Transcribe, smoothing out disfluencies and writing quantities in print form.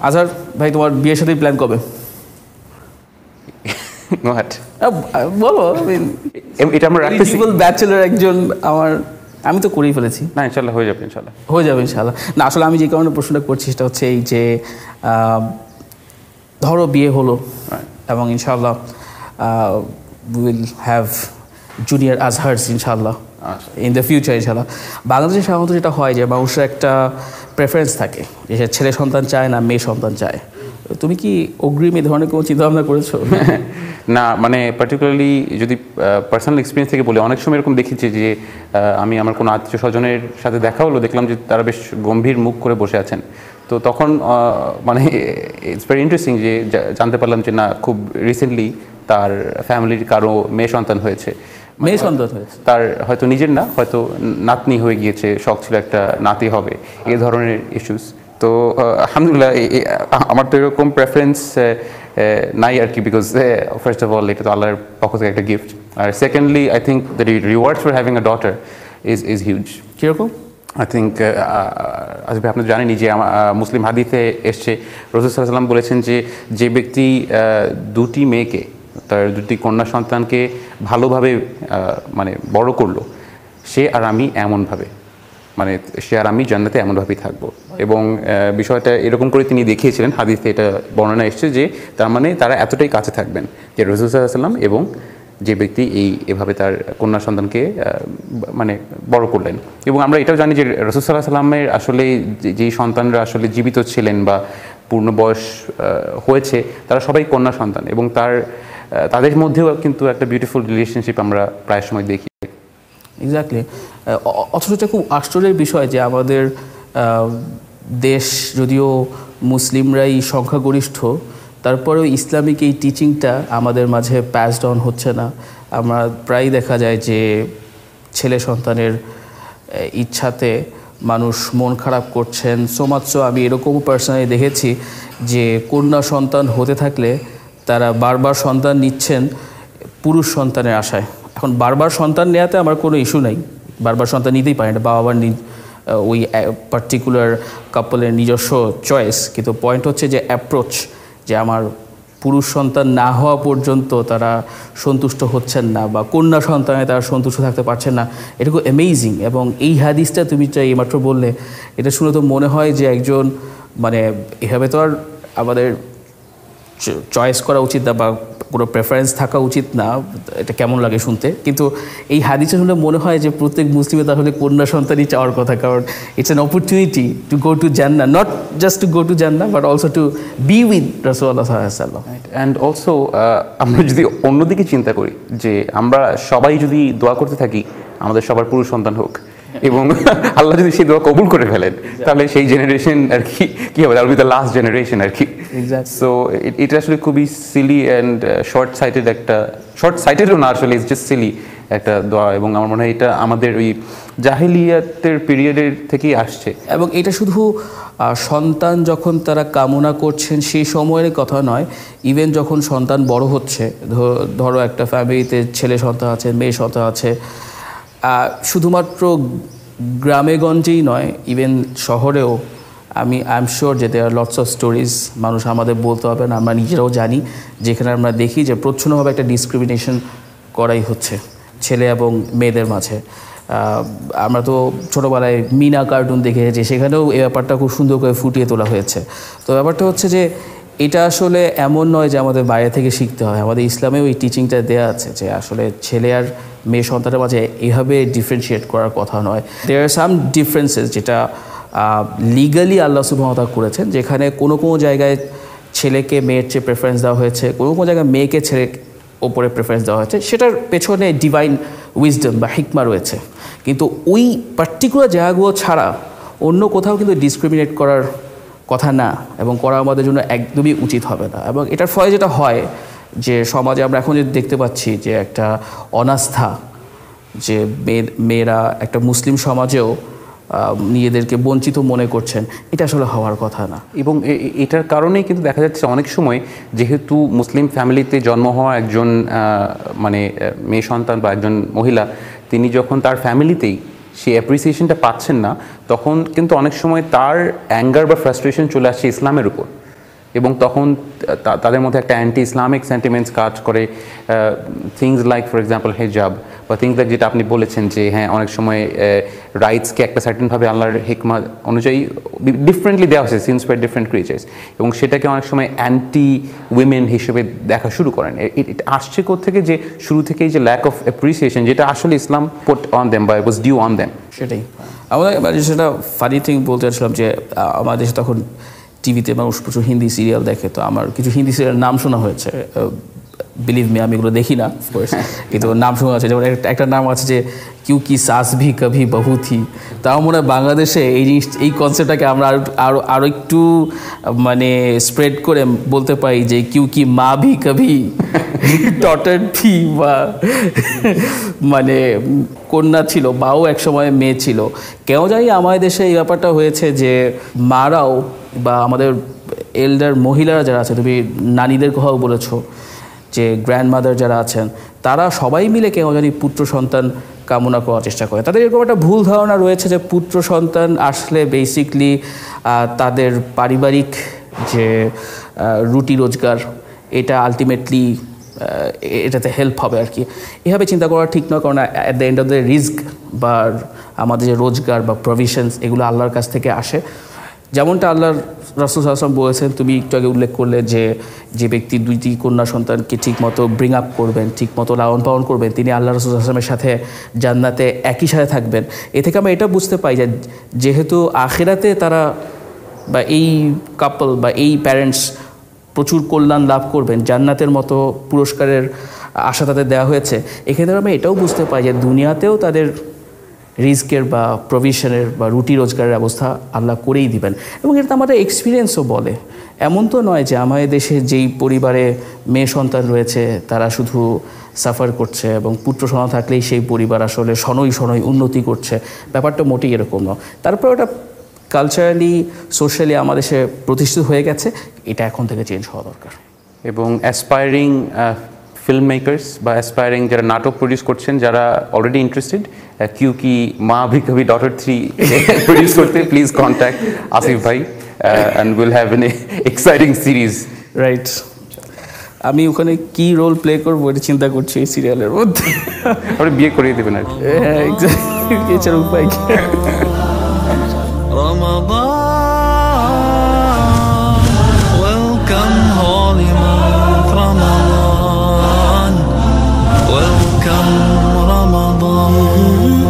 আজহার ভাই, তোমার বিয়ের সাথে প্ল্যান কবে? বলো। এটা আমরা রাখতেছি, ব্যাচেলর একজন আমি তো করেই ফেলেছি। না ইনশাল্লাহ হয়ে যাবে, ইনশাল্লাহ। না আসলে আমি যে কারণে প্রশ্নটা করছি সেটা হচ্ছে এই যে ধরো বিয়ে হলো এবং ইনশাল্লাহ উইল হ্যাভ জুনিয়র আজহার্স ইনশাল্লাহ ইন দ্য ফিউচার ইনশাল্লাহ। বাংলাদেশে সাধারণত যেটা হয় যে মানুষের একটা প্রেফারেন্স থাকে যে সে ছেলে সন্তান চায় না মেয়ে সন্তান চায়। তুমি কি অগ্রিম এই ধরনের কোনো চিন্তাভাবনা করেছো? না মানে পার্টিকুলারলি যদি পার্সোনাল এক্সপিরিয়েন্স থেকে বলি, অনেক সময় এরকম দেখেছি যে আমি আমার কোনো আত্মীয় স্বজনের সাথে দেখা হলো, দেখলাম যে তারা বেশ গম্ভীর মুখ করে বসে আছেন। তো তখন মানে ইটস ভেরি ইন্টারেস্টিং যে জানতে পারলাম যে না, খুব রিসেন্টলি তার ফ্যামিলির কারো মেয়ে সন্তান হয়েছে। তার হয়তো নিজের না, হয়তো নাতনি হয়ে গিয়েছে, শখ ছিল একটা নাতি হবে, এই ধরনের ইস্যুস। তো আলহামদুলিল্লাহ আমার তো এরকম প্রেফারেন্স নাই আর কি, বিকজ ফার্স্ট অফ অল এটা তো আল্লাহর পক্ষ থেকে একটা গিফট, আর secondly I think the rewards for having a daughter is huge. কীরকম? আই থিঙ্ক আসবে আপনি জানেনই যে মুসলিম হাদিসে এসছে, রাসূল সাল্লাল্লাহু আলাইহি ওয়াসাল্লাম বলেছেন যে যে ব্যক্তি দুটি মেয়েকে, তার দুটি কন্যা সন্তানকে ভালোভাবে মানে বড় করলো, সে আর আমি এমনভাবে, মানে সে আর আমি জান্নাতে এমনভাবেই থাকবো। এবং বিষয়টা এরকম করে তিনি দেখিয়েছিলেন, হাদিসে এটা বর্ণনা এসছে যে তার মানে তারা এতটাই কাছে থাকবেন যে রাসূল সাল্লাল্লাহু আলাইহি ওয়াসাল্লাম এবং যে ব্যক্তি এভাবে তার কন্যা সন্তানকে মানে বড় করলেন। এবং আমরা এটাও জানি যে রাসূল সাল্লাল্লাহু আলাইহি ওয়াসাল্লামের আসলে যেই সন্তানরা আসলে জীবিত ছিলেন বা পূর্ণ বয়স হয়েছে, তারা সবাই কন্যা সন্তান, এবং তাদের মধ্যেও কিন্তু একটা বিউটিফুল রিলেশনশিপ আমরা প্রায় সময় দেখি। এক্স্যাক্টলি। অথচ এটা খুব আশ্চর্যের বিষয় যে আমাদের দেশ যদিও মুসলিমরাই সংখ্যাগরিষ্ঠ, তারপরেও ইসলামিক এই টিচিংটা আমাদের মাঝে প্যাসড অন হচ্ছে না। আমরা প্রায় দেখা যায় যে ছেলে সন্তানের ইচ্ছাতে মানুষ মন খারাপ করছেন। সো আমি এরকমও পার্সোনালি দেখেছি যে কন্যা সন্তান হতে থাকলে তারা বারবার সন্তান নিচ্ছেন পুরুষ সন্তানের আশায়। এখন বারবার সন্তান নেওয়াতে আমার কোনো ইস্যু নাই, বারবার সন্তান নিতেই পারে না, বাবা মার ওই পার্টিকুলার কাপলের নিজস্ব চয়েস। কিন্তু পয়েন্ট হচ্ছে যে অ্যাপ্রোচ, যে আমার পুরুষ সন্তান না হওয়া পর্যন্ত তারা সন্তুষ্ট হচ্ছেন না বা কন্যা সন্তানে তারা সন্তুষ্ট থাকতে পারছেন না, এটা খুব অ্যামেজিং। এবং এই হাদিসটা তুমি এইমাত্র বললে, এটা শুনে তো মনে হয় যে একজন মানে এভাবে তো আর আমাদের চয়েস করা উচিত না বা কোনো প্রেফারেন্স থাকা উচিত না, এটা কেমন লাগে শুনতে। কিন্তু এই হাদিসে শুনলে মনে হয় যে প্রত্যেক মুসলিমের তাহলে কন্যা সন্তানই চাওয়ার কথা, কারণ it's an opportunity to go to Jannah, not just to go to Jannah but also to be with রাসূলুল্লাহ সাল্লাল্লাহু আলাইহি ওয়াসাল্লাম। অ্যান্ড অলসো আমরা যদি অন্যদিকে চিন্তা করি যে আমরা সবাই যদি দোয়া করতে থাকি আমাদের সবার পুরুষ সন্তান হোক, এবং আল্লাহ যদি সেই দোয়া কবুল করে ফেলেন, তাহলে সেই জেনারেশন আর কি হবে, that will be the last generation আর কি। সো এটা আসলে খুবই সিলি অ্যান্ড শর্ট সাইটেডও না, আসলে ইটস জাস্ট সিলি একটা দোয়া। এবং আমার মনে হয় এটা আমাদের ওই জাহেলিয়াতের পিরিয়ডের থেকেই আসছে। এবং এটা শুধু সন্তান যখন তারা কামনা করছেন সেই সময়ের কথা নয়, ইভেন যখন সন্তান বড় হচ্ছে, ধরো একটা ফ্যামিলিতে ছেলে সন্তান আছে, মেয়ে সন্তান আছে, শুধুমাত্র গ্রামে গঞ্জেই নয়, ইভেন শহরেও আই এম শিওর যে দেয়ার লটস অফ স্টোরিজ, মানুষ আমাদের বলতে হবে না, আমরা নিজেরাও জানি, যেখানে আমরা দেখি যে প্রচ্ছন্নভাবে একটা ডিসক্রিমিনেশন করাই হচ্ছে ছেলে এবং মেয়েদের মাঝে। আমরা তো ছোটোবেলায় মিনা কার্টুন দেখেছি, সেখানেও এই ব্যাপারটা খুব সুন্দর করে ফুটিয়ে তোলা হয়েছে। তো ব্যাপারটা হচ্ছে যে এটা আসলে এমন নয় যে আমাদের বাইরে থেকে শিখতে হয়, আমাদের ইসলামেও এই টিচিংটা দেওয়া আছে যে আসলে ছেলে আর মেয়ে সন্তানের মাঝে এইভাবে ডিফারেন্সিয়েট করার কথা নয়। দেয়ার আর সাম ডিফারেন্সেস যেটা লিগালি আল্লাহ সুবহানাহু ওয়া তাআলা করেছেন, যেখানে কোনো জায়গায় ছেলেকে মেয়ের চেয়ে প্রেফারেন্স দেওয়া হয়েছে, কোনো জায়গায় মেয়েকে ছেলের ওপরে প্রেফারেন্স দেওয়া হয়েছে, সেটার পেছনে ডিভাইন উইজডম বা হিকমা রয়েছে। কিন্তু ওই পার্টিকুলার জায়গাগুলো ছাড়া অন্য কোথাও কিন্তু ডিসক্রিমিনেট করার কথা না, এবং করা আমাদের জন্য একদমই উচিত হবে না। এবং এটার ফলে যেটা হয় যে সমাজে আমরা এখন যে দেখতে পাচ্ছি যে একটা অনাস্থা, যে মেয়েরা একটা মুসলিম সমাজেও নিজেদেরকে বঞ্চিত মনে করছেন, এটা আসলে হওয়ার কথা না। এবং এটার কারণেই কিন্তু দেখা যাচ্ছে অনেক সময়, যেহেতু মুসলিম ফ্যামিলিতে জন্ম হওয়া একজন মানে মেয়ে সন্তান বা একজন মহিলা, তিনি যখন তার ফ্যামিলিতেই সেই অ্যাপ্রিসিয়েশনটা পাচ্ছেন না, তখন কিন্তু অনেক সময় তার অ্যাঙ্গার বা ফ্রাস্ট্রেশন চলে আসছে ইসলামের উপর, এবং তখন তাদের মধ্যে একটা অ্যান্টি ইসলামিক সেন্টিমেন্টস কাজ করে, থিংস লাইক ফর এক্সাম্পল হেজাব বা থিংস লাইক যেটা আপনি বলেছেন যে হ্যাঁ অনেক সময় রাইটসকে একটা সার্টেনভাবে আল্লাহর হিকমা অনুযায়ী ডিফারেন্টলি দেওয়া হয়েছে সিন্স বাই ডিফারেন্ট ক্রিয়েচার্স, এবং সেটাকে অনেক সময় অ্যান্টি উইমেন হিসেবে দেখা শুরু করেন। এটা আসছে কোত্থেকে যে শুরু থেকেই যে ল্যাক অফ অ্যাপ্রিসিয়েশন যেটা আসলে ইসলাম পুট অন দেম বা ওয়াজ ডিউ অন দেম। সেটাই আমাদের সেটা ফানি থিং বলতে চাচ্ছিলাম যে আমাদের দেশে তখন টিভিতে মানুষ প্রচুর হিন্দি সিরিয়াল দেখে, তো আমার কিছু হিন্দি সিরিয়াল নাম শোনা হয়েছে, বিলিভ মি আমি এগুলো দেখি না অফকোর্স, কিন্তু নাম শোনা আছে। যেমন একটা নাম আছে যে কিউ কি সাস ভি কভি বহু থি। তাও মনে হয় বাংলাদেশে এই কনসেপ্টটাকে আমরা আরও একটু মানে স্প্রেড করে বলতে পারি যে কিউ কি মা ভি কভি ডটার থি, বা মানে কন্যা ছিল বাও একসময় মেয়ে ছিল। কেন জানি আমাদের দেশে এই ব্যাপারটা হয়েছে যে মারাও বা আমাদের এল্ডার মহিলারা যারা আছে, তুমি নানীদের কথাও বলেছো, যে গ্র্যান্ডমাদার যারা আছেন তারা সবাই মিলে কেন জানি পুত্র সন্তান কামনা করার চেষ্টা করে। তাদের এরকম একটা ভুল ধারণা রয়েছে যে পুত্র সন্তান আসলে বেসিকলি তাদের পারিবারিক যে রুটি রোজগার এটা আলটিমেটলি এটাতে হেল্প হবে আর কি। এভাবে চিন্তা করা ঠিক নয়, কারণ at the end of the risk বা আমাদের যে রোজগার বা প্রভিশনস এগুলো আল্লাহর কাছ থেকে আসে। যেমনটা আল্লাহর রাসূল সাল্লাল্লাহু আলাইহি ওয়াসাল্লাম বলেছেন, তুমি একটু আগে উল্লেখ করলে যে ব্যক্তি 2টি কন্যা সন্তানকে ঠিকমতো ব্রিং আপ করবেন, ঠিকমতো লালন পালন করবেন, তিনি আল্লাহ রাসূল সাল্লাল্লাহু আলাইহি ওয়াসাল্লামের সাথে জান্নাতে একই সাথে থাকবেন। এ থেকে আমরা এটা বুঝতে পাই যে যেহেতু আখিরাতে তারা বা এই কাপল বা এই প্যারেন্টস প্রচুর কল্যাণ লাভ করবেন, জান্নাতের মতো পুরস্কারের আশা তাদের দেওয়া হয়েছে, এক্ষেত্রে আমরা এটাও বুঝতে পাই যে দুনিয়াতেও তাদের রিস্কের বা প্রভিশনের বা রুটি রোজগারের ব্যবস্থা আল্লাহ করেই দিবেন। এবং এটা আমাদের এক্সপিরিয়েন্সও বলে। এমন তো নয় যে আমাদের দেশে যেই পরিবারে মেয়ে সন্তান রয়েছে তারা শুধু সাফার করছে এবং পুত্র সন্তান থাকলেই সেই পরিবার আসলে শনৈ উন্নতি করছে, ব্যাপারটা মোটেই এরকম নয়। তারপর ওটা কালচারালি সোশ্যালি আমাদের দেশে প্রতিষ্ঠিত হয়ে গেছে, এটা এখন থেকে চেঞ্জ হওয়া দরকার। এবং অ্যাসপায়ারিং ফিল্ম মেকার্স বা অ্যাসপায়ারিং যারা নাটক প্রডিউস করছেন, যারা অলরেডি ইন্টারেস্টেড কিউ কি মা ভি কভি ডটার 3 প্রডিউস করতে, প্লিজ কন্ট্যাক্ট আসিফ ভাই and will have an exciting series. Right, আমি ওখানে কি রোল প্লে করবো এটা চিন্তা করছি এই সিরিয়ালের মধ্যে। আপনি বিয়ে করিয়ে দেবেন আর কি। হ্যাঁ এক্স্যাক্টলি, এছাড়া উপায় কি? Welcome holy month Ramadan, welcome Ramadan.